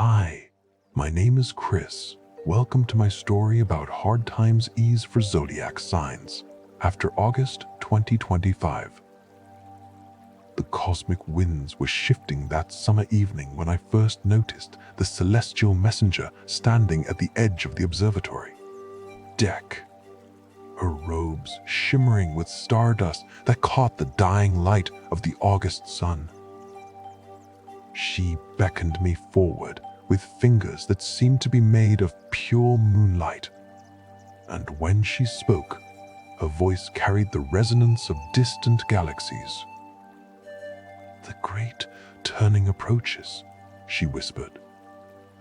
Hi, my name is Chris. Welcome to my story about hard times ease for zodiac signs after August 2025. The cosmic winds were shifting that summer evening when I first noticed the celestial messenger standing at the edge of the observatory deck, her robes shimmering with stardust that caught the dying light of the August sun. She beckoned me forward with fingers that seemed to be made of pure moonlight, and when she spoke, her voice carried the resonance of distant galaxies. "The great turning approaches," she whispered,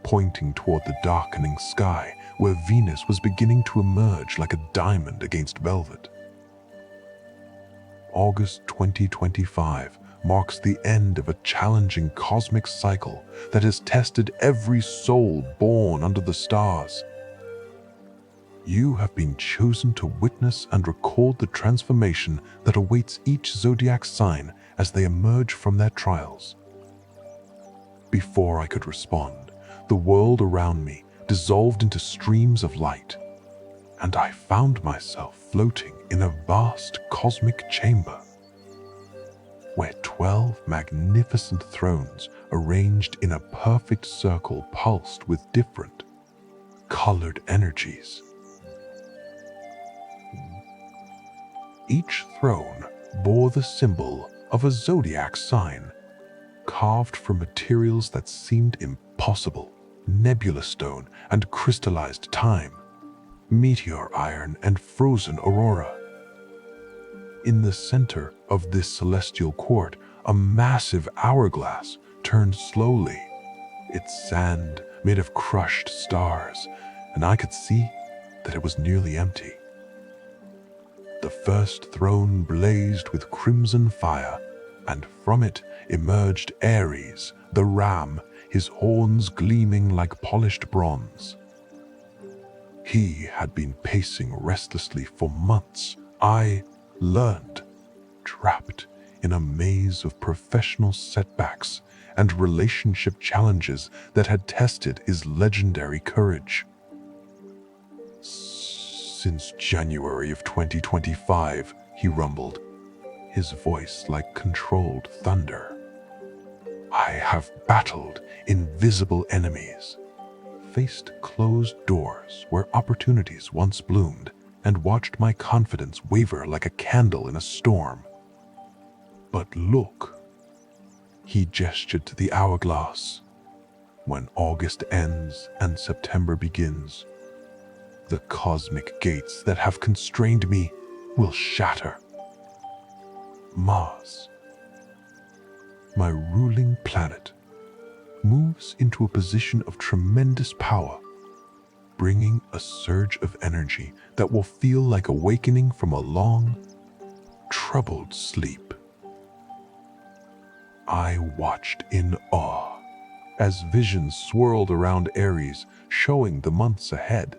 pointing toward the darkening sky where Venus was beginning to emerge like a diamond against velvet. August 2025 marks the end of a challenging cosmic cycle that has tested every soul born under the stars. You have been chosen to witness and record the transformation that awaits each zodiac sign as they emerge from their trials. Before I could respond, the world around me dissolved into streams of light, and I found myself floating in a vast cosmic chamber, where 12 magnificent thrones arranged in a perfect circle pulsed with different, colored energies. Each throne bore the symbol of a zodiac sign, carved from materials that seemed impossible: nebula stone and crystallized time, meteor iron and frozen aurora. In the center of this celestial court, a massive hourglass turned slowly, its sand made of crushed stars, and I could see that it was nearly empty. The first throne blazed with crimson fire, and from it emerged Aries, the ram, his horns gleaming like polished bronze. He had been pacing restlessly for months. I learned, trapped in a maze of professional setbacks and relationship challenges that had tested his legendary courage. "Since January of 2025, he rumbled, his voice like controlled thunder, "I have battled invisible enemies, faced closed doors where opportunities once bloomed, and watched my confidence waver like a candle in a storm. But look," he gestured to the hourglass, "when August ends and September begins, the cosmic gates that have constrained me will shatter. Mars, my ruling planet, moves into a position of tremendous power, bringing a surge of energy that will feel like awakening from a long, troubled sleep." I watched in awe as visions swirled around Aries, showing the months ahead.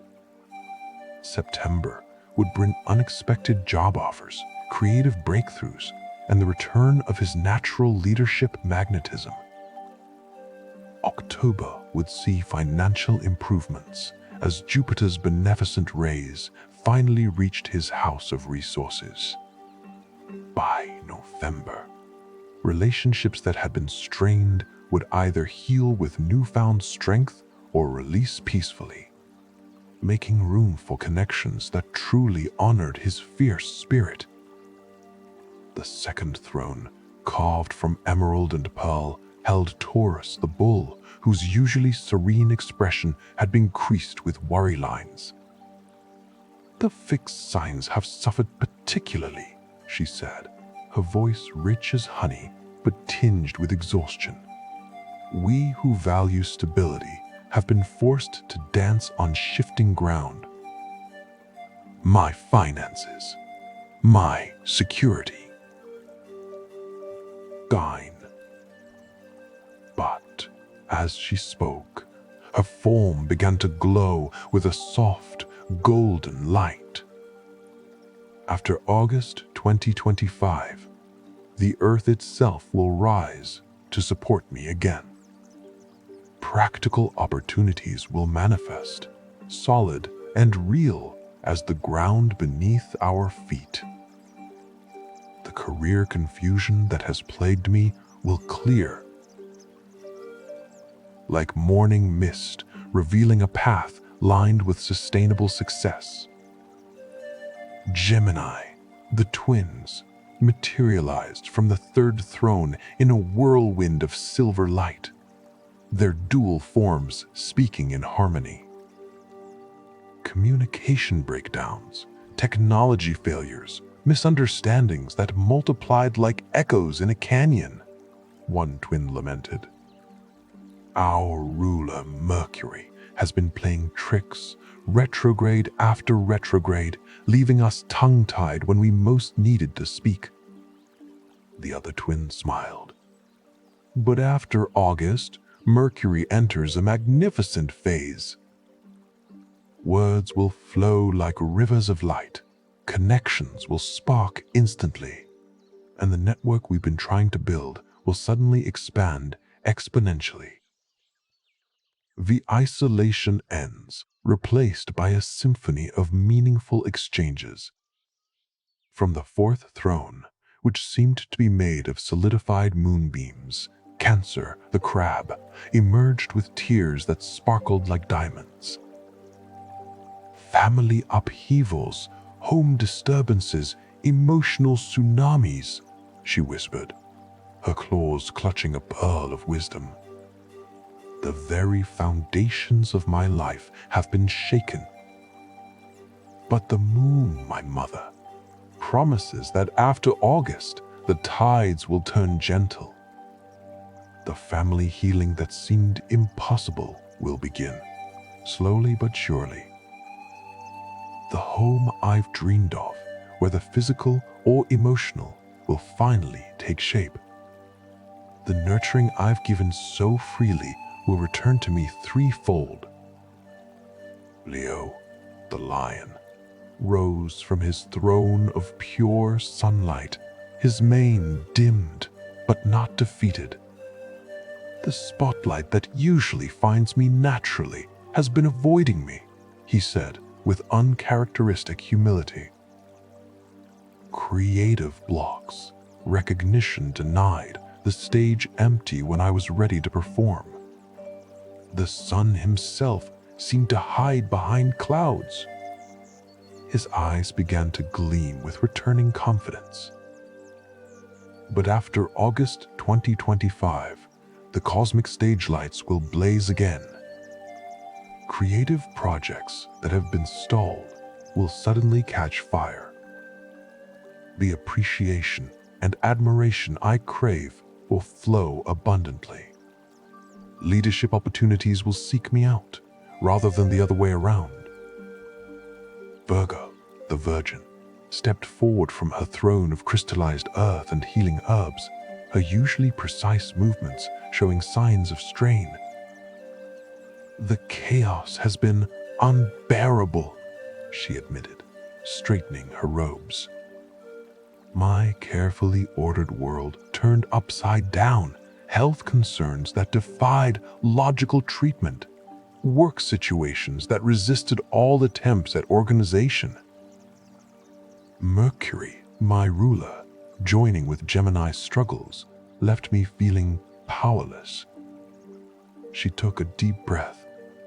September would bring unexpected job offers, creative breakthroughs, and the return of his natural leadership magnetism. October would see financial improvements as Jupiter's beneficent rays finally reached his house of resources. By November, relationships that had been strained would either heal with newfound strength or release peacefully, making room for connections that truly honored his fierce spirit. The second throne, carved from emerald and pearl, held Taurus the bull, whose usually serene expression had been creased with worry lines. "The fixed signs have suffered particularly," she said, her voice rich as honey but tinged with exhaustion. "We who value stability have been forced to dance on shifting ground. My finances, my security, gone." But as she spoke, her form began to glow with a soft, golden light. After August 2025, the earth itself will rise to support me again. Practical opportunities will manifest, solid and real as the ground beneath our feet. The career confusion that has plagued me will clear, like morning mist revealing a path lined with sustainable success. Gemini, the twins, materialized from the third throne in a whirlwind of silver light, their dual forms speaking in harmony. Communication breakdowns, technology failures, misunderstandings that multiplied like echoes in a canyon, one twin lamented. Our ruler Mercury has been playing tricks, retrograde after retrograde, leaving us tongue-tied when we most needed to speak. The other twin smiled. But after August, Mercury enters a magnificent phase. Words will flow like rivers of light, connections will spark instantly, and the network we've been trying to build will suddenly expand exponentially. The isolation ends, replaced by a symphony of meaningful exchanges. From the fourth throne, which seemed to be made of solidified moonbeams, Cancer, the crab, emerged with tears that sparkled like diamonds. Family upheavals, home disturbances, emotional tsunamis, she whispered, her claws clutching a pearl of wisdom. The very foundations of my life have been shaken. But the moon, my mother, promises that after August, the tides will turn gentle. The family healing that seemed impossible will begin, slowly but surely. The home I've dreamed of, whether physical or emotional, will finally take shape. The nurturing I've given so freely will return to me threefold. Leo, the lion, rose from his throne of pure sunlight, his mane dimmed but not defeated. The spotlight that usually finds me naturally has been avoiding me, he said with uncharacteristic humility. Creative blocks, recognition denied, the stage empty when I was ready to perform. The sun himself seemed to hide behind clouds. His eyes began to gleam with returning confidence. But after August 2025, the cosmic stage lights will blaze again. Creative projects that have been stalled will suddenly catch fire. The appreciation and admiration I crave will flow abundantly. Leadership opportunities will seek me out, rather than the other way around. Virgo, the virgin, stepped forward from her throne of crystallized earth and healing herbs, her usually precise movements showing signs of strain. The chaos has been unbearable, she admitted, straightening her robes. My carefully ordered world turned upside down, health concerns that defied logical treatment, work situations that resisted all attempts at organization. Mercury, my ruler, joining with Gemini's struggles, left me feeling powerless. She took a deep breath,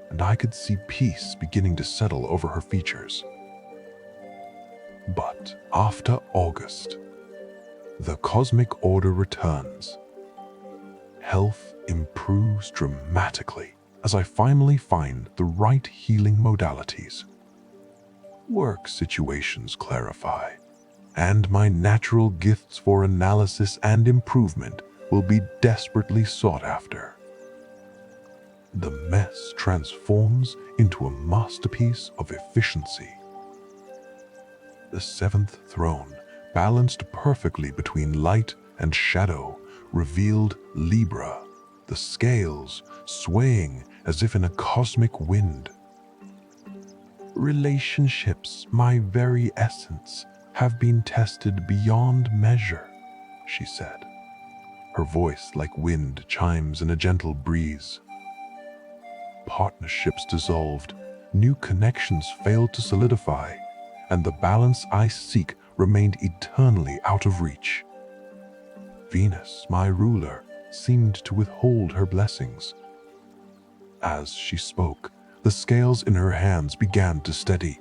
and I could see peace beginning to settle over her features. But after August, the cosmic order returns. Health improves dramatically as I finally find the right healing modalities. Work situations clarify, and my natural gifts for analysis and improvement will be desperately sought after. The mess transforms into a masterpiece of efficiency. The seventh throne, balanced perfectly between light and shadow, revealed Libra, the scales swaying as if in a cosmic wind. Relationships, my very essence, have been tested beyond measure, she said, her voice like wind chimes in a gentle breeze. partnerships dissolved, new connections failed to solidify, and the balance I seek remained eternally out of reach. Venus, my ruler, seemed to withhold her blessings. As she spoke, the scales in her hands began to steady.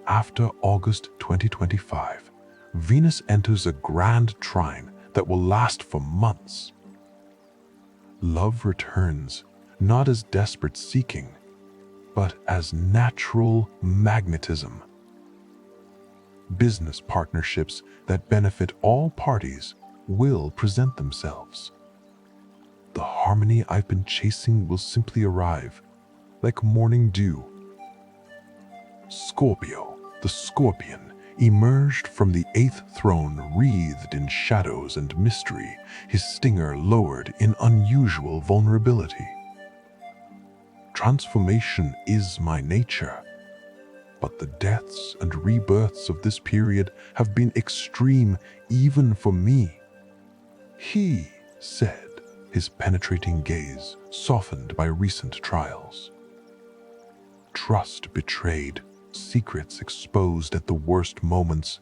After August 2025, Venus enters a grand trine that will last for months. Love returns, not as desperate seeking, but as natural magnetism. Business partnerships that benefit all parties will present themselves. The harmony I've been chasing will simply arrive, like morning dew. Scorpio, the scorpion, emerged from the 8th throne wreathed in shadows and mystery, his stinger lowered in unusual vulnerability. Transformation is my nature, but the deaths and rebirths of this period have been extreme even for me. He said, his penetrating gaze softened by recent trials. Trust betrayed, secrets exposed at the worst moments,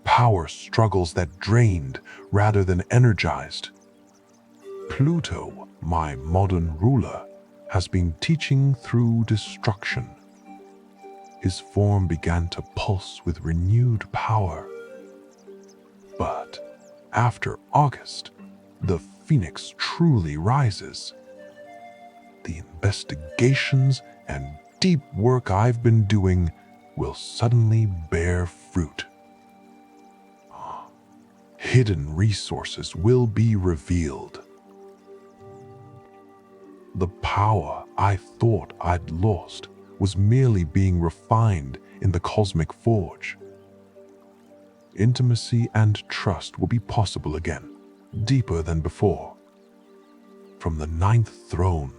power struggles that drained rather than energized. Pluto, my modern ruler, has been teaching through destruction. His form began to pulse with renewed power. But after August, the phoenix truly rises. The investigations and deep work I've been doing will suddenly bear fruit. Hidden resources will be revealed. The power I thought I'd lost was merely being refined in the cosmic forge. Intimacy and trust will be possible again, deeper than before. From the 9th throne,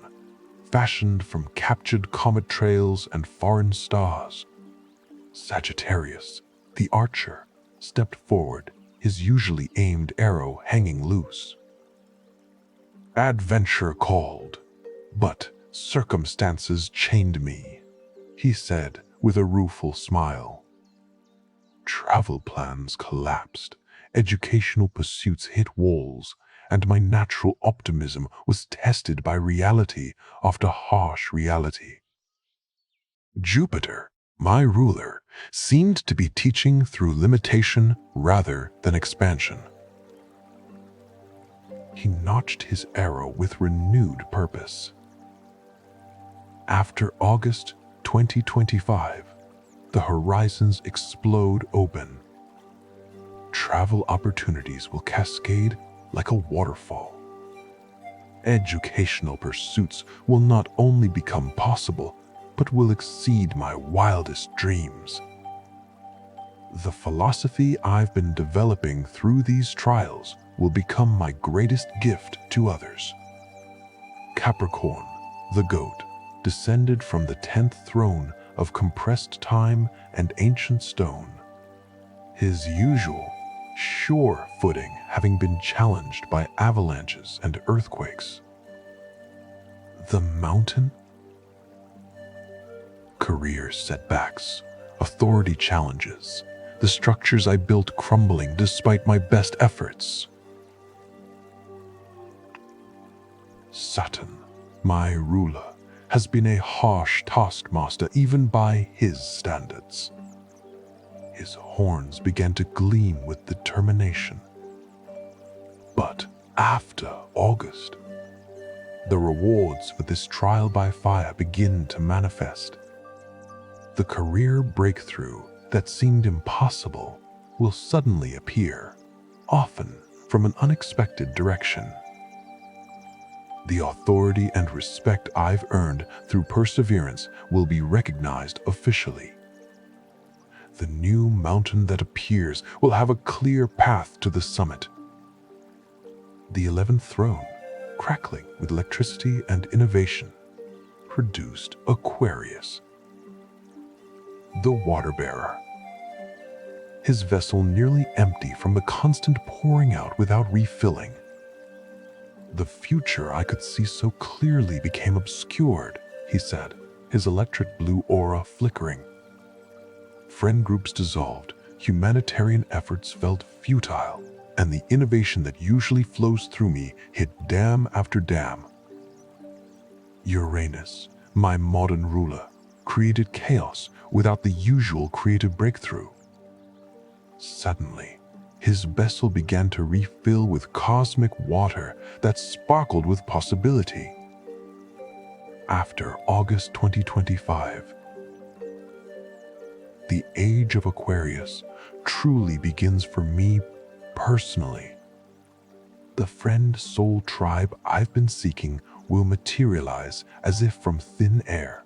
fashioned from captured comet trails and foreign stars, Sagittarius, the archer, stepped forward, his usually aimed arrow hanging loose. Adventure called, but circumstances chained me, he said with a rueful smile. Travel plans collapsed, educational pursuits hit walls, and my natural optimism was tested by reality after harsh reality. Jupiter, my ruler, seemed to be teaching through limitation rather than expansion. He notched his arrow with renewed purpose. After August 2025, the horizons explode open. Travel opportunities will cascade like a waterfall. Educational pursuits will not only become possible, but will exceed my wildest dreams. The philosophy I've been developing through these trials will become my greatest gift to others. Capricorn, the goat, descended from the 10th throne of compressed time and ancient stone. His usual, sure footing having been challenged by avalanches and earthquakes. The mountain? Career setbacks, authority challenges, the structures I built crumbling despite my best efforts. Saturn, my ruler, has been a harsh taskmaster even by his standards. His horns began to gleam with determination. But after August, the rewards for this trial by fire begin to manifest. The career breakthrough that seemed impossible will suddenly appear, often from an unexpected direction. The authority and respect I've earned through perseverance will be recognized officially. The new mountain that appears will have a clear path to the summit. The 11th throne, crackling with electricity and innovation, produced Aquarius, the water bearer. His vessel nearly empty from the constant pouring out without refilling. The future I could see so clearly became obscured, he said, his electric blue aura flickering. Friend groups dissolved, humanitarian efforts felt futile, and the innovation that usually flows through me hit dam after dam. Uranus, my modern ruler, created chaos without the usual creative breakthrough. Suddenly, his vessel began to refill with cosmic water that sparkled with possibility. After August 2025, the age of Aquarius truly begins for me personally. The friend soul tribe I've been seeking will materialize as if from thin air.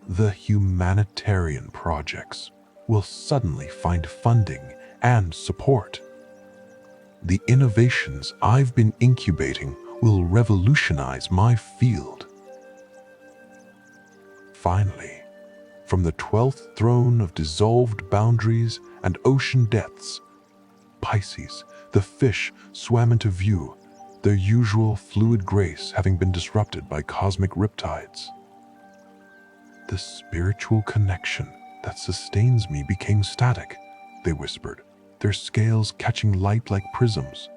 The humanitarian projects will suddenly find funding and support. The innovations I've been incubating will revolutionize my field. Finally, from the 12th throne of dissolved boundaries and ocean depths, Pisces, the fish, swam into view, their usual fluid grace having been disrupted by cosmic riptides. The spiritual connection that sustains me became static, they whispered, their scales catching light like prisms.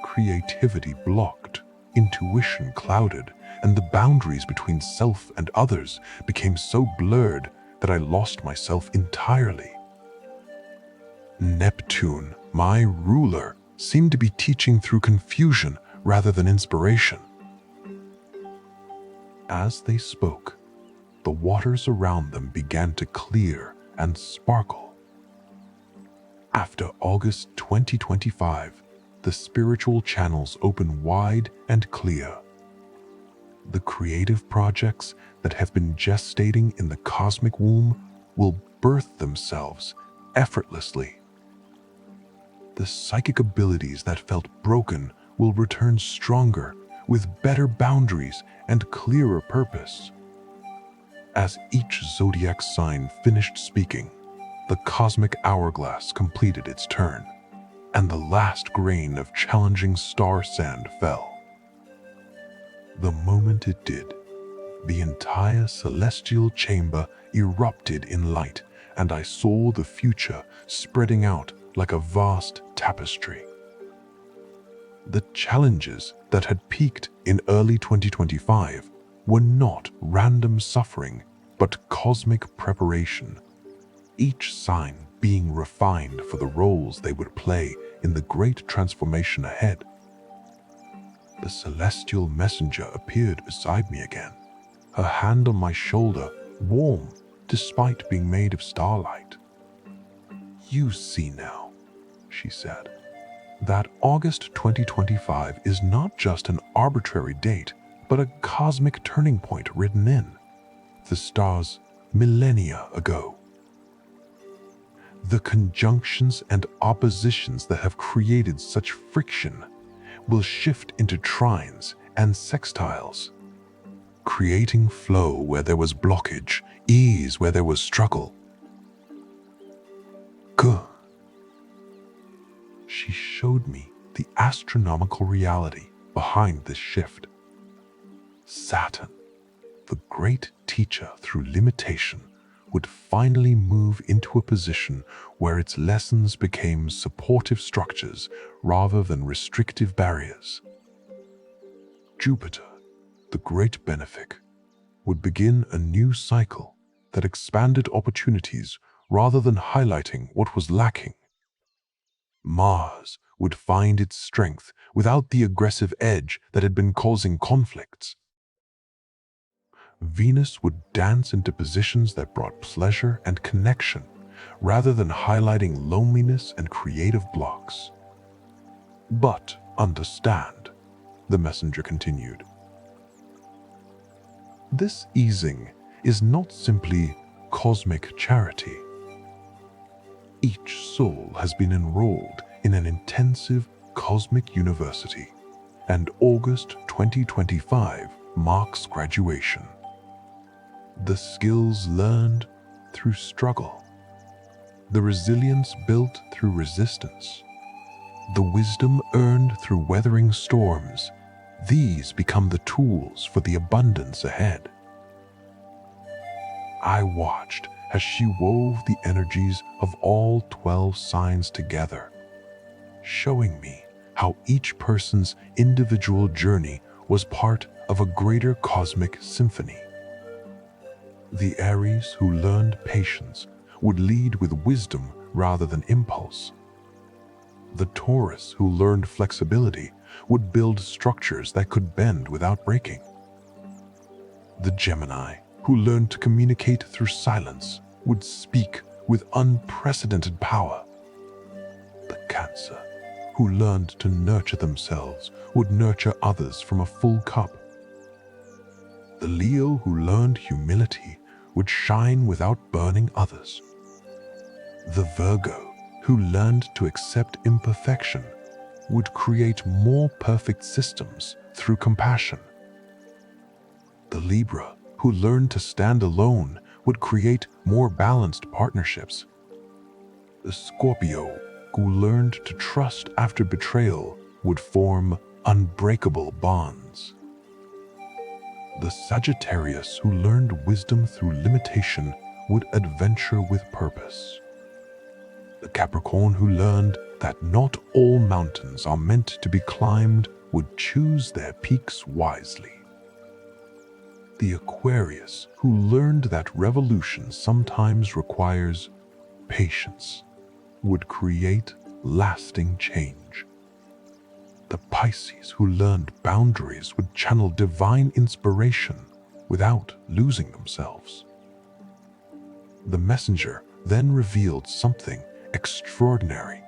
Creativity blocked, intuition clouded, and the boundaries between self and others became so blurred that I lost myself entirely. Neptune, my ruler, seemed to be teaching through confusion rather than inspiration. As they spoke, the waters around them began to clear and sparkle. After August 2025, the spiritual channels open wide and clear. The creative projects that have been gestating in the cosmic womb will birth themselves effortlessly. The psychic abilities that felt broken will return stronger, with better boundaries and clearer purpose. As each zodiac sign finished speaking, the cosmic hourglass completed its turn, and the last grain of challenging star sand fell. The moment it did, the entire celestial chamber erupted in light, and I saw the future spreading out like a vast tapestry. The challenges that had peaked in early 2025 were not random suffering, but cosmic preparation, each sign being refined for the roles they would play in the great transformation ahead. The celestial messenger appeared beside me again, her hand on my shoulder, warm despite being made of starlight. "You see now," she said, "that August 2025 is not just an arbitrary date, but a cosmic turning point written in the stars millennia ago. The conjunctions and oppositions that have created such friction will shift into trines and sextiles, creating flow where there was blockage, ease where there was struggle." Good. She showed me the astronomical reality behind this shift. Saturn, the great teacher through limitation, would finally move into a position where its lessons became supportive structures rather than restrictive barriers. Jupiter, the great benefic, would begin a new cycle that expanded opportunities rather than highlighting what was lacking. Mars would find its strength without the aggressive edge that had been causing conflicts. Venus would dance into positions that brought pleasure and connection, rather than highlighting loneliness and creative blocks. "But understand," the messenger continued, "this easing is not simply cosmic charity. Each soul has been enrolled in an intensive cosmic university, and August 2025 marks graduation. The skills learned through struggle, the resilience built through resistance, The wisdom earned through weathering storms, these become the tools for the abundance ahead. I watched as she wove the energies of all 12 signs together, showing me how each person's individual journey was part of a greater cosmic symphony. The Aries, who learned patience, would lead with wisdom rather than impulse. The Taurus, who learned flexibility, would build structures that could bend without breaking. The Gemini, who learned to communicate through silence, would speak with unprecedented power. The Cancer, who learned to nurture themselves, would nurture others from a full cup. The Leo, who learned humility, would shine without burning others. The Virgo, who learned to accept imperfection, would create more perfect systems through compassion. The Libra, who learned to stand alone, would create more balanced partnerships. The Scorpio, who learned to trust after betrayal, would form unbreakable bonds. The Sagittarius, who learned wisdom through limitation, would adventure with purpose. The Capricorn, who learned that not all mountains are meant to be climbed, would choose their peaks wisely. The Aquarius, who learned that revolution sometimes requires patience, would create lasting change. The Pisces, who learned boundaries, would channel divine inspiration without losing themselves. The Messenger then revealed something extraordinary.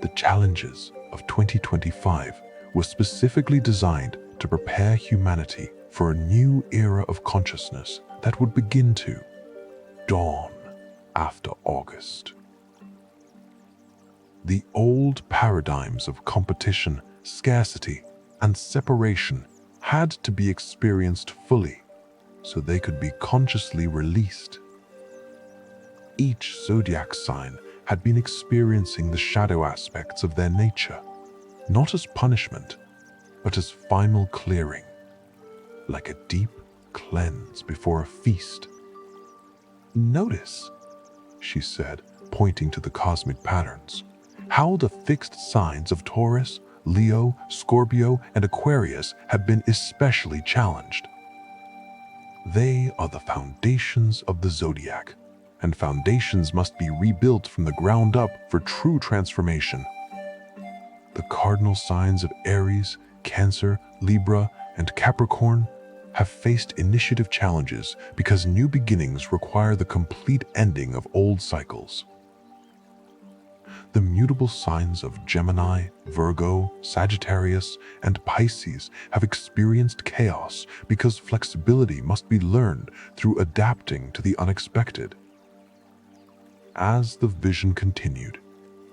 The challenges of 2025 were specifically designed to prepare humanity for a new era of consciousness that would begin to dawn after August. The old paradigms of competition, scarcity, and separation had to be experienced fully so they could be consciously released. Each zodiac sign had been experiencing the shadow aspects of their nature, not as punishment, but as final clearing, like a deep cleanse before a feast. "Notice," she said, pointing to the cosmic patterns, "how the fixed signs of Taurus, Leo, Scorpio, and Aquarius have been especially challenged. They are the foundations of the zodiac, and foundations must be rebuilt from the ground up for true transformation. The cardinal signs of Aries, Cancer, Libra, and Capricorn have faced initiative challenges because new beginnings require the complete ending of old cycles. The mutable signs of Gemini, Virgo, Sagittarius, and Pisces have experienced chaos because flexibility must be learned through adapting to the unexpected. As the vision continued,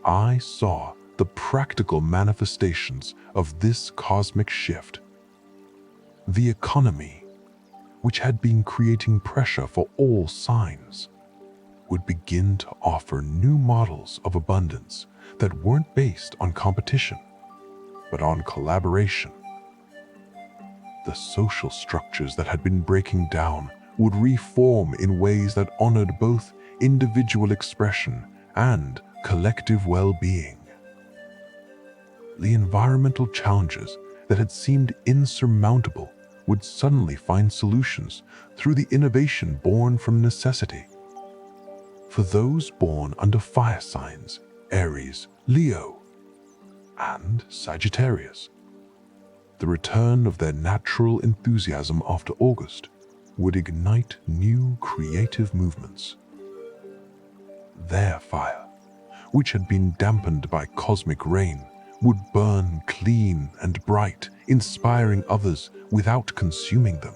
I saw the practical manifestations of this cosmic shift. The economy, which had been creating pressure for all signs, would begin to offer new models of abundance that weren't based on competition, but on collaboration. The social structures that had been breaking down would reform in ways that honored both individual expression and collective well-being. The environmental challenges that had seemed insurmountable would suddenly find solutions through the innovation born from necessity. For those born under fire signs, Aries, Leo, and Sagittarius, the return of their natural enthusiasm after August would ignite new creative movements. Their fire, which had been dampened by cosmic rain, would burn clean and bright, inspiring others without consuming them.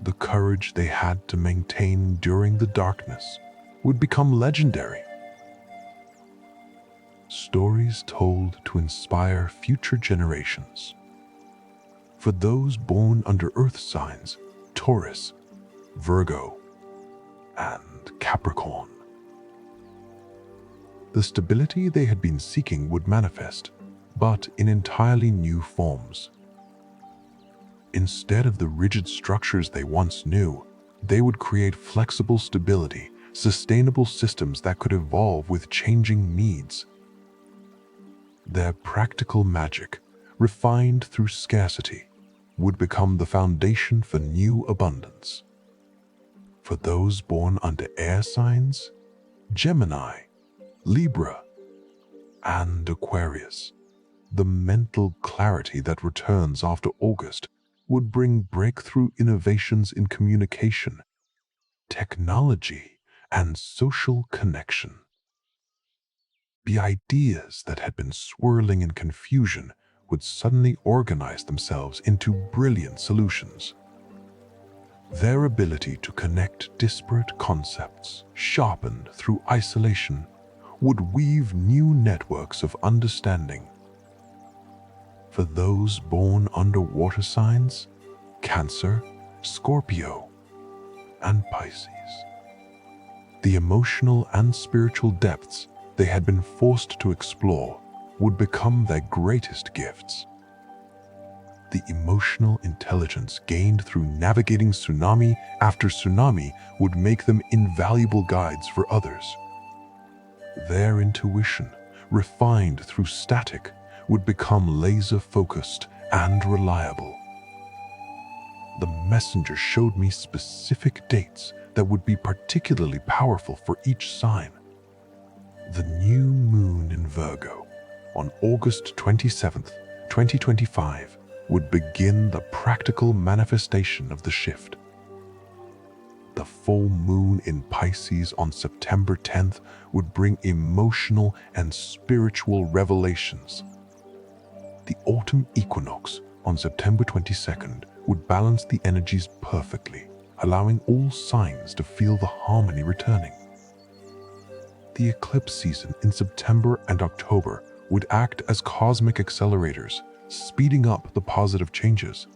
The courage they had to maintain during the darkness would become legendary. Stories told to inspire future generations. For those born under earth signs, Taurus, Virgo, and Capricorn, The stability they had been seeking would manifest, but in entirely new forms. Instead of the rigid structures they once knew, they would create flexible stability, sustainable systems that could evolve with changing needs. Their practical magic, refined through scarcity, would become the foundation for new abundance. For those born under air signs, Gemini, Libra, and Aquarius, the mental clarity that returns after August would bring breakthrough innovations in communication, technology, and social connection. The ideas that had been swirling in confusion would suddenly organize themselves into brilliant solutions. Their ability to connect disparate concepts, sharpened through isolation, would weave new networks of understanding. For those born under water signs, Cancer, Scorpio, and Pisces, the emotional and spiritual depths they had been forced to explore would become their greatest gifts. The emotional intelligence gained through navigating tsunami after tsunami would make them invaluable guides for others. Their intuition, refined through static, would become laser-focused and reliable. The messenger showed me specific dates that would be particularly powerful for each sign. The new moon in Virgo on August 27th, 2025 would begin the practical manifestation of the shift. The full moon in Pisces on September 10th would bring emotional and spiritual revelations. The autumn equinox on September 22nd would balance the energies perfectly, allowing all signs to feel the harmony returning. The eclipse season in September and October would act as cosmic accelerators, speeding up the positive changes.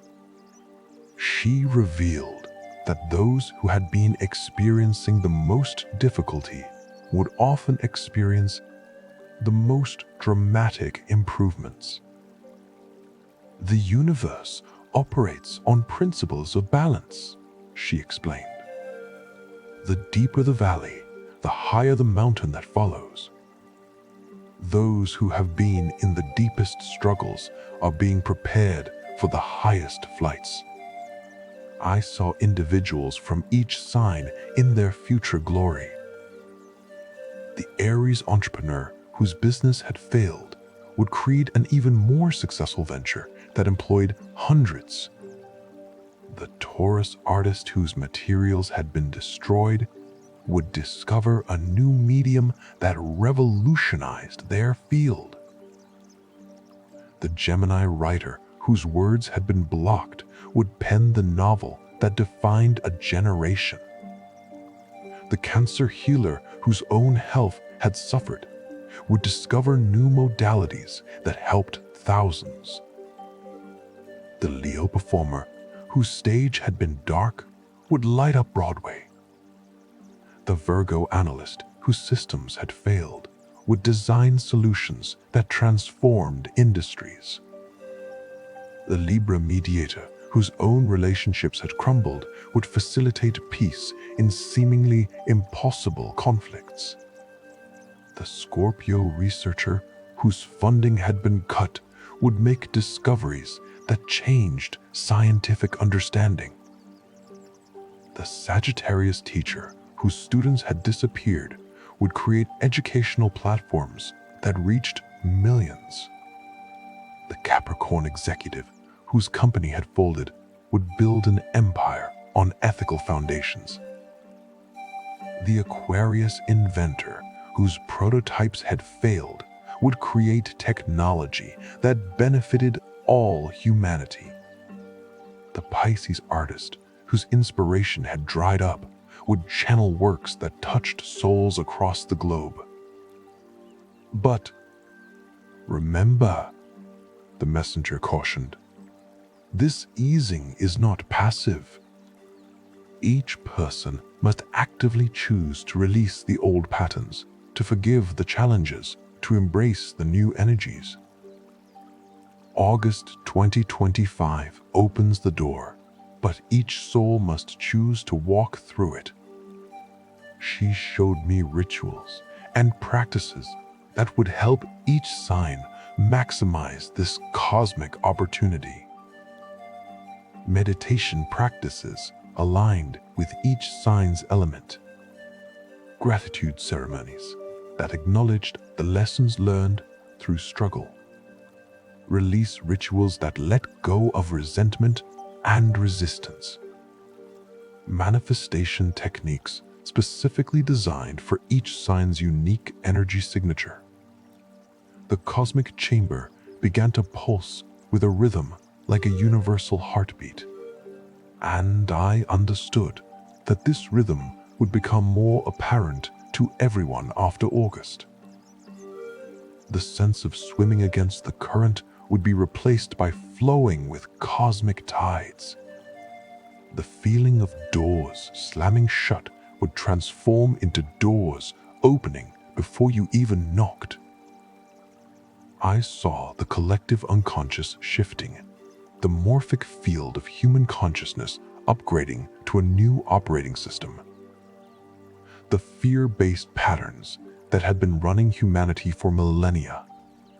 She revealed that those who had been experiencing the most difficulty would often experience the most dramatic improvements. The universe operates on principles of balance, she explained. The deeper the valley, the higher the mountain that follows. Those who have been in the deepest struggles are being prepared for the highest flights. I saw individuals from each sign in their future glory. The Aries entrepreneur whose business had failed would create an even more successful venture that employed hundreds. The Taurus artist whose materials had been destroyed would discover a new medium that revolutionized their field. The Gemini writer whose words had been blocked would pen the novel that defined a generation. The Cancer healer whose own health had suffered would discover new modalities that helped thousands. The Leo performer whose stage had been dark would light up Broadway. The Virgo analyst whose systems had failed would design solutions that transformed industries. The Libra mediator whose own relationships had crumbled would facilitate peace in seemingly impossible conflicts. The Scorpio researcher whose funding had been cut would make discoveries that changed scientific understanding. The Sagittarius teacher whose students had disappeared would create educational platforms that reached millions. The Capricorn executive whose company had folded would build an empire on ethical foundations. The Aquarius inventor whose prototypes had failed would create technology that benefited all humanity. The Pisces artist whose inspiration had dried up would channel works that touched souls across the globe. But remember, the messenger cautioned, this easing is not passive. Each person must actively choose to release the old patterns, to forgive the challenges, to embrace the new energies. August 2025 opens the door, but each soul must choose to walk through it. She showed me rituals and practices that would help each sign maximize this cosmic opportunity. Meditation practices aligned with each sign's element. Gratitude ceremonies that acknowledged the lessons learned through struggle. Release rituals that let go of resentment and resistance. Manifestation techniques specifically designed for each sign's unique energy signature. The cosmic chamber began to pulse with a rhythm like a universal heartbeat. And I understood that this rhythm would become more apparent to everyone after August. The sense of swimming against the current would be replaced by flowing with cosmic tides. The feeling of doors slamming shut would transform into doors opening before you even knocked. I saw the collective unconscious shifting, the morphic field of human consciousness upgrading to a new operating system. The fear-based patterns that had been running humanity for millennia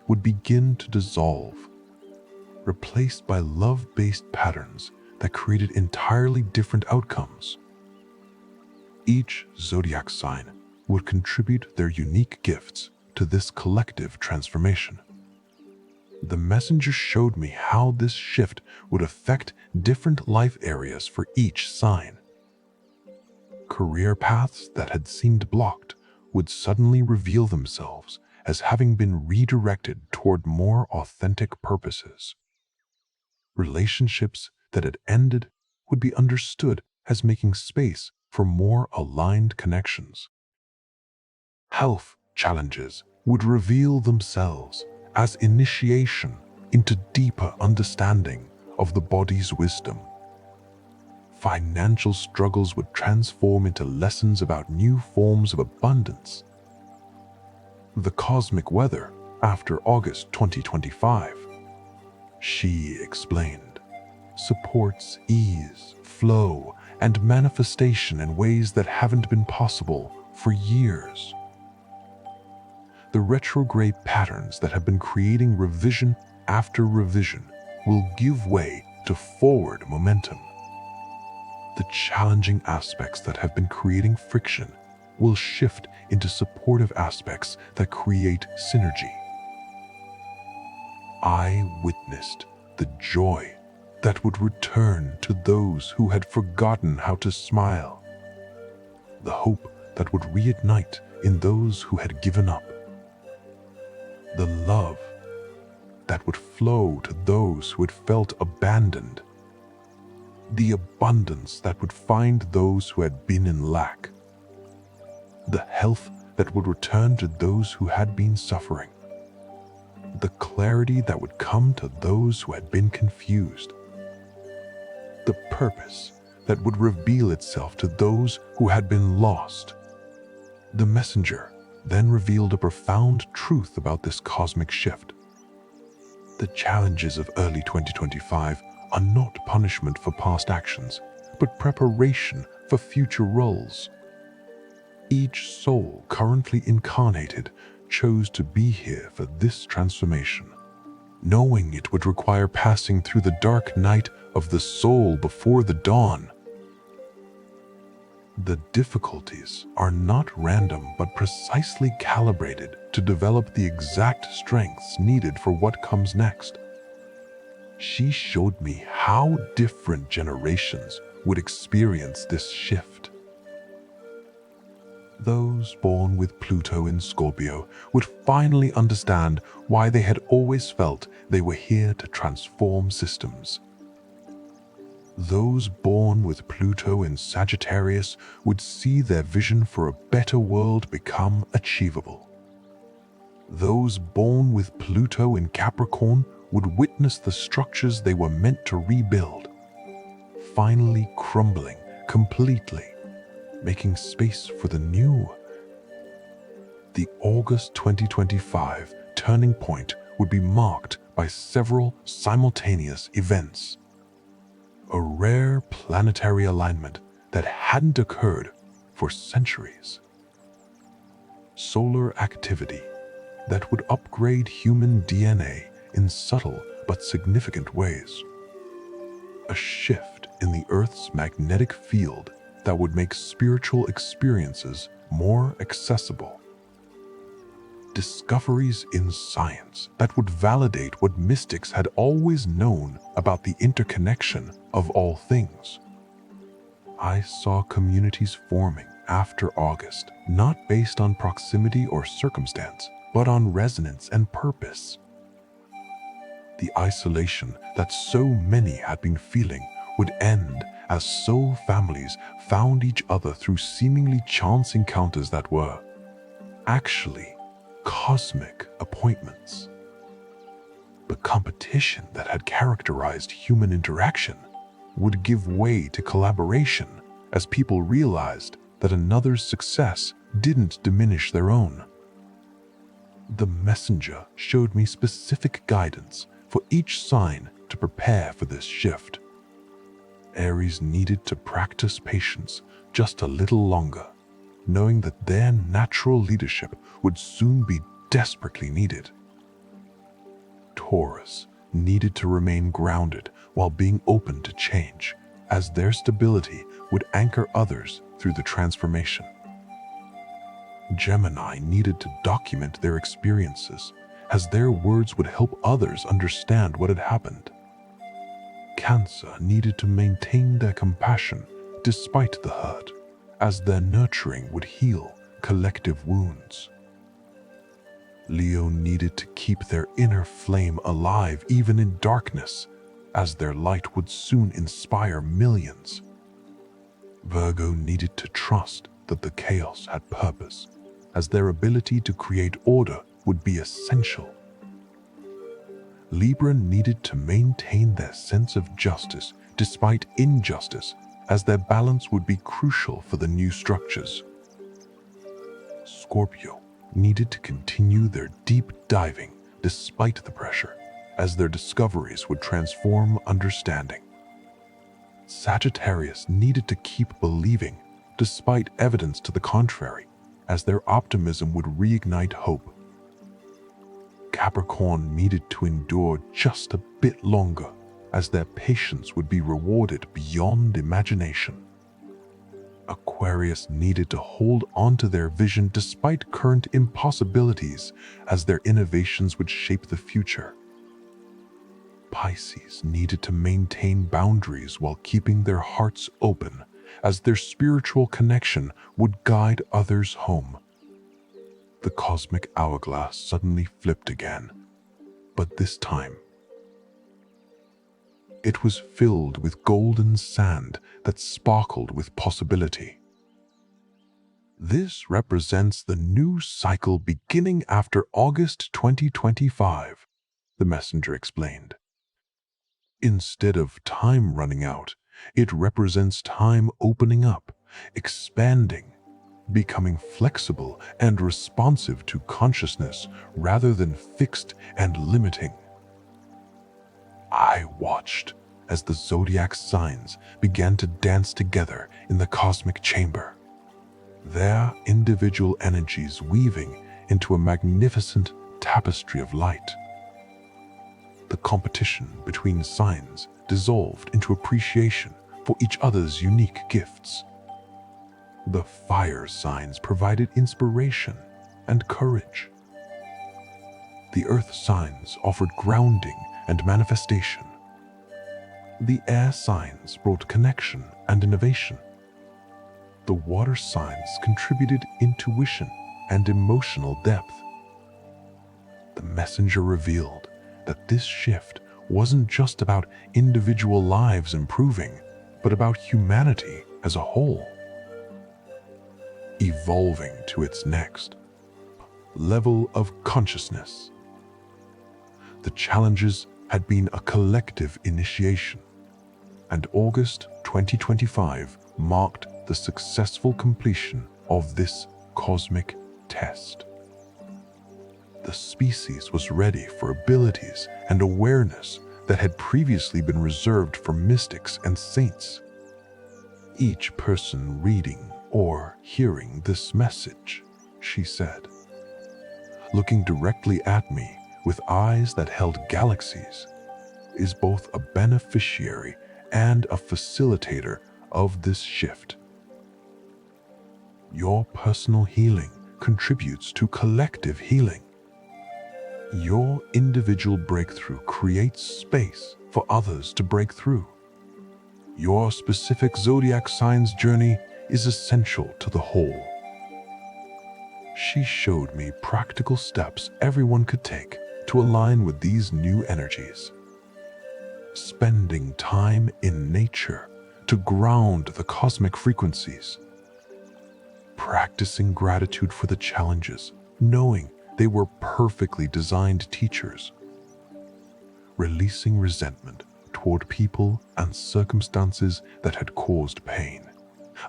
would begin to dissolve, replaced by love-based patterns that created entirely different outcomes. Each zodiac sign would contribute their unique gifts to this collective transformation. The messenger showed me how this shift would affect different life areas for each sign. Career paths that had seemed blocked would suddenly reveal themselves as having been redirected toward more authentic purposes. Relationships that had ended would be understood as making space for more aligned connections. Health challenges would reveal themselves as initiation into deeper understanding of the body's wisdom. Financial struggles would transform into lessons about new forms of abundance. The cosmic weather after August 2025, she explained, supports ease, flow, and manifestation in ways that haven't been possible for years. The retrograde patterns that have been creating revision after revision will give way to forward momentum. The challenging aspects that have been creating friction will shift into supportive aspects that create synergy. I witnessed the joy that would return to those who had forgotten how to smile, the hope that would reignite in those who had given up, the love that would flow to those who had felt abandoned, the abundance that would find those who had been in lack, the health that would return to those who had been suffering, the clarity that would come to those who had been confused, the purpose that would reveal itself to those who had been lost. The messenger then revealed a profound truth about this cosmic shift. The challenges of early 2025 are not punishment for past actions, but preparation for future roles. Each soul currently incarnated chose to be here for this transformation, knowing it would require passing through the dark night of the soul before the dawn. The difficulties are not random but precisely calibrated to develop the exact strengths needed for what comes next. She showed me how different generations would experience this shift. Those born with Pluto in Scorpio would finally understand why they had always felt they were here to transform systems. Those born with Pluto in Sagittarius would see their vision for a better world become achievable. Those born with Pluto in Capricorn would witness the structures they were meant to rebuild, finally crumbling completely, making space for the new. The August 2025 turning point would be marked by several simultaneous events. A rare planetary alignment that hadn't occurred for centuries. Solar activity that would upgrade human DNA in subtle but significant ways. A shift in the Earth's magnetic field that would make spiritual experiences more accessible. Discoveries in science that would validate what mystics had always known about the interconnection of all things. I saw communities forming after August, not based on proximity or circumstance, but on resonance and purpose. The isolation that so many had been feeling would end as soul families found each other through seemingly chance encounters that were actually cosmic appointments. The competition that had characterized human interaction would give way to collaboration as people realized that another's success didn't diminish their own. The messenger showed me specific guidance for each sign to prepare for this shift. Aries needed to practice patience just a little longer, knowing that their natural leadership would soon be desperately needed. Taurus needed to remain grounded while being open to change, as their stability would anchor others through the transformation. Gemini needed to document their experiences, as their words would help others understand what had happened. Cancer needed to maintain their compassion despite the hurt, as their nurturing would heal collective wounds. Leo needed to keep their inner flame alive even in darkness, as their light would soon inspire millions. Virgo needed to trust that the chaos had purpose, as their ability to create order would be essential. Libra needed to maintain their sense of justice despite injustice, as their balance would be crucial for the new structures. Scorpio needed to continue their deep diving despite the pressure, as their discoveries would transform understanding. Sagittarius needed to keep believing despite evidence to the contrary, as their optimism would reignite hope. Capricorn needed to endure just a bit longer, as their patience would be rewarded beyond imagination. Aquarius needed to hold on to their vision despite current impossibilities, as their innovations would shape the future. Pisces needed to maintain boundaries while keeping their hearts open, as their spiritual connection would guide others home. The cosmic hourglass suddenly flipped again, but this time it was filled with golden sand that sparkled with possibility. This represents the new cycle beginning after August 2025, the messenger explained. Instead of time running out, it represents time opening up, expanding, becoming flexible and responsive to consciousness rather than fixed and limiting. I watched as the zodiac signs began to dance together in the cosmic chamber, their individual energies weaving into a magnificent tapestry of light. The competition between signs dissolved into appreciation for each other's unique gifts. The fire signs provided inspiration and courage. The earth signs offered grounding and manifestation. The air signs brought connection and innovation. The water signs contributed intuition and emotional depth. The messenger revealed that this shift wasn't just about individual lives improving, but about humanity as a whole, evolving to its next level of consciousness. The challenges had been a collective initiation, and August 2025 marked the successful completion of this cosmic test. The species was ready for abilities and awareness that had previously been reserved for mystics and saints. Each person reading or hearing this message, she said, looking directly at me with eyes that held galaxies, is both a beneficiary and a facilitator of this shift. Your personal healing contributes to collective healing. Your individual breakthrough creates space for others to break through. Your specific zodiac sign's journey is essential to the whole. She showed me practical steps everyone could take to align with these new energies. Spending time in nature to ground the cosmic frequencies. Practicing gratitude for the challenges, knowing they were perfectly designed teachers. Releasing resentment toward people and circumstances that had caused pain.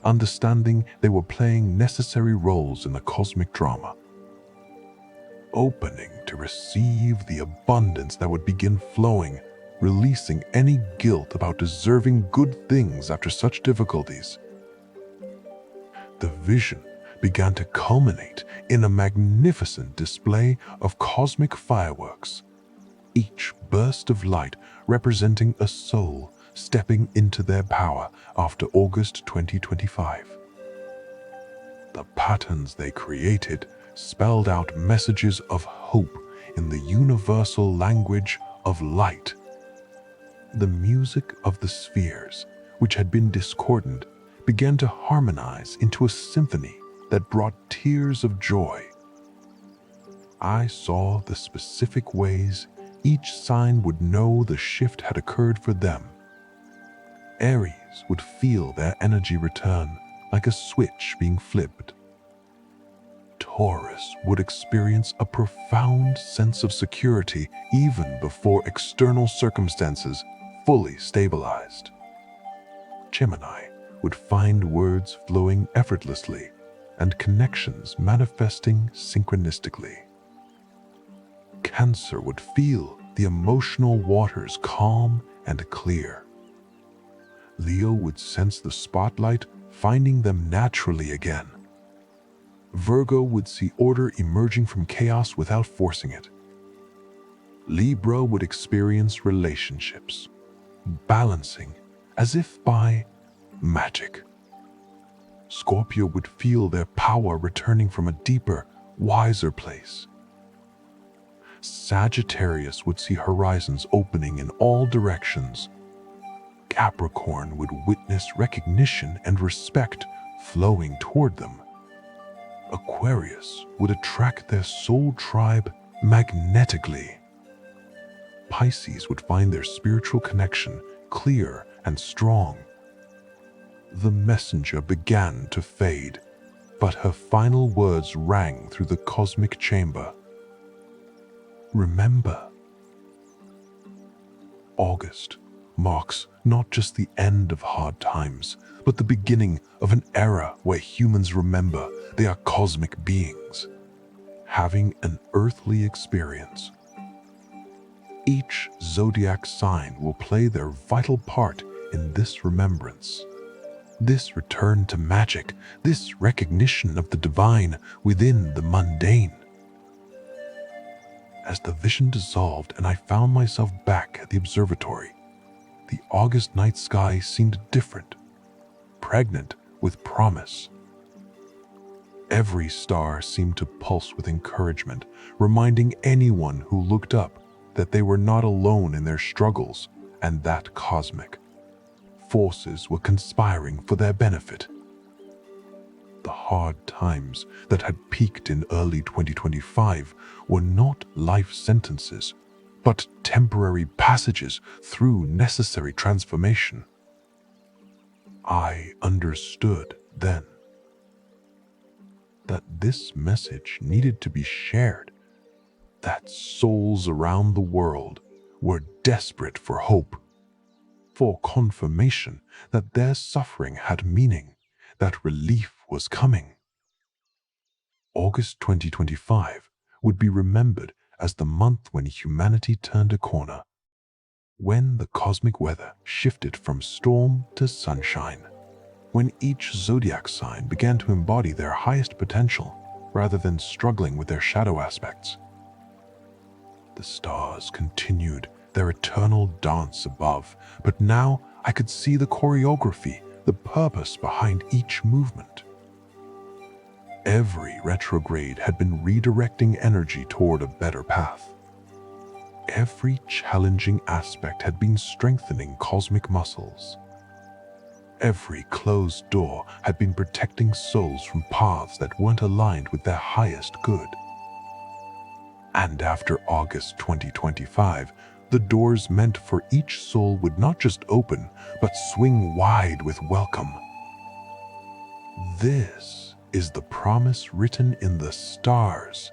Understanding they were playing necessary roles in the cosmic drama. Opening to receive the abundance that would begin flowing, releasing any guilt about deserving good things after such difficulties. The vision began to culminate in a magnificent display of cosmic fireworks, each burst of light representing a soul stepping into their power after August 2025. The patterns they created spelled out messages of hope in the universal language of light. The music of the spheres, which had been discordant, began to harmonize into a symphony that brought tears of joy. I saw the specific ways each sign would know the shift had occurred for them. Aries would feel their energy return like a switch being flipped. Taurus would experience a profound sense of security even before external circumstances fully stabilized. Gemini would find words flowing effortlessly and connections manifesting synchronistically. Cancer would feel the emotional waters calm and clear. Leo would sense the spotlight finding them naturally again. Virgo would see order emerging from chaos without forcing it. Libra would experience relationships balancing as if by magic. Scorpio would feel their power returning from a deeper, wiser place. Sagittarius would see horizons opening in all directions. Capricorn would witness recognition and respect flowing toward them. Aquarius would attract their soul tribe magnetically. Pisces would find their spiritual connection clear and strong. The messenger began to fade, but her final words rang through the cosmic chamber. Remember, August marks not just the end of hard times, but the beginning of an era where humans remember they are cosmic beings, having an earthly experience. Each zodiac sign will play their vital part in this remembrance, this return to magic, this recognition of the divine within the mundane. As the vision dissolved and I found myself back at the observatory, the August night sky seemed different, pregnant with promise. Every star seemed to pulse with encouragement, reminding anyone who looked up that they were not alone in their struggles and that cosmic forces were conspiring for their benefit. The hard times that had peaked in early 2025 were not life sentences, but temporary passages through necessary transformation. I understood then that this message needed to be shared, that souls around the world were desperate for hope, for confirmation that their suffering had meaning, that relief was coming. August 2025 would be remembered as the month when humanity turned a corner, when the cosmic weather shifted from storm to sunshine, when each zodiac sign began to embody their highest potential rather than struggling with their shadow aspects. The stars continued their eternal dance above, but now I could see the choreography, the purpose behind each movement. Every retrograde had been redirecting energy toward a better path. Every challenging aspect had been strengthening cosmic muscles. Every closed door had been protecting souls from paths that weren't aligned with their highest good. And after August 2025, the doors meant for each soul would not just open, but swing wide with welcome. This is the promise written in the stars,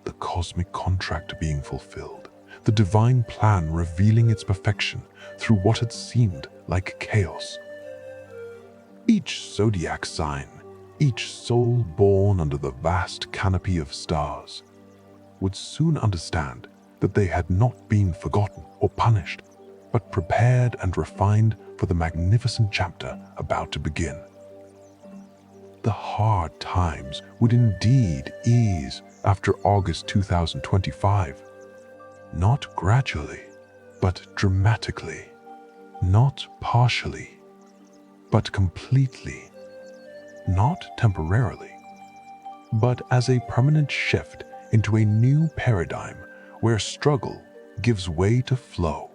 the cosmic contract being fulfilled, the divine plan revealing its perfection through what had seemed like chaos. Each zodiac sign, each soul born under the vast canopy of stars, would soon understand that they had not been forgotten or punished, but prepared and refined for the magnificent chapter about to begin. The hard times would indeed ease after August 2025, not gradually, but dramatically, not partially, but completely, not temporarily, but as a permanent shift into a new paradigm where struggle gives way to flow,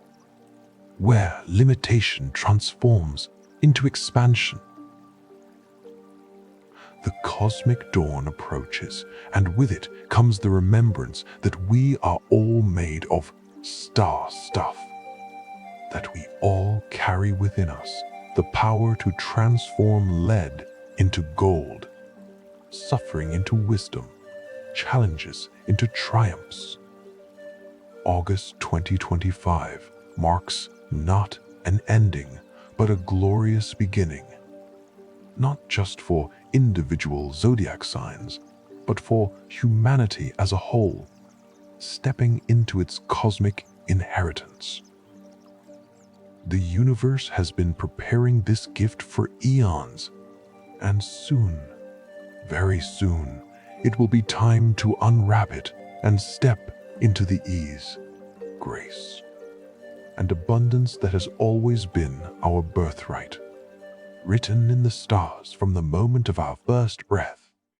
where limitation transforms into expansion. The cosmic dawn approaches, and with it comes the remembrance that we are all made of star stuff, that we all carry within us the power to transform lead into gold, suffering into wisdom, challenges into triumphs. August 2025 marks not an ending, but a glorious beginning, not just for individual zodiac signs, but for humanity as a whole, stepping into its cosmic inheritance. The universe has been preparing this gift for eons, and soon, very soon, it will be time to unwrap it and step into the ease, grace, and abundance that has always been our birthright, written in the stars from the moment of our first breath.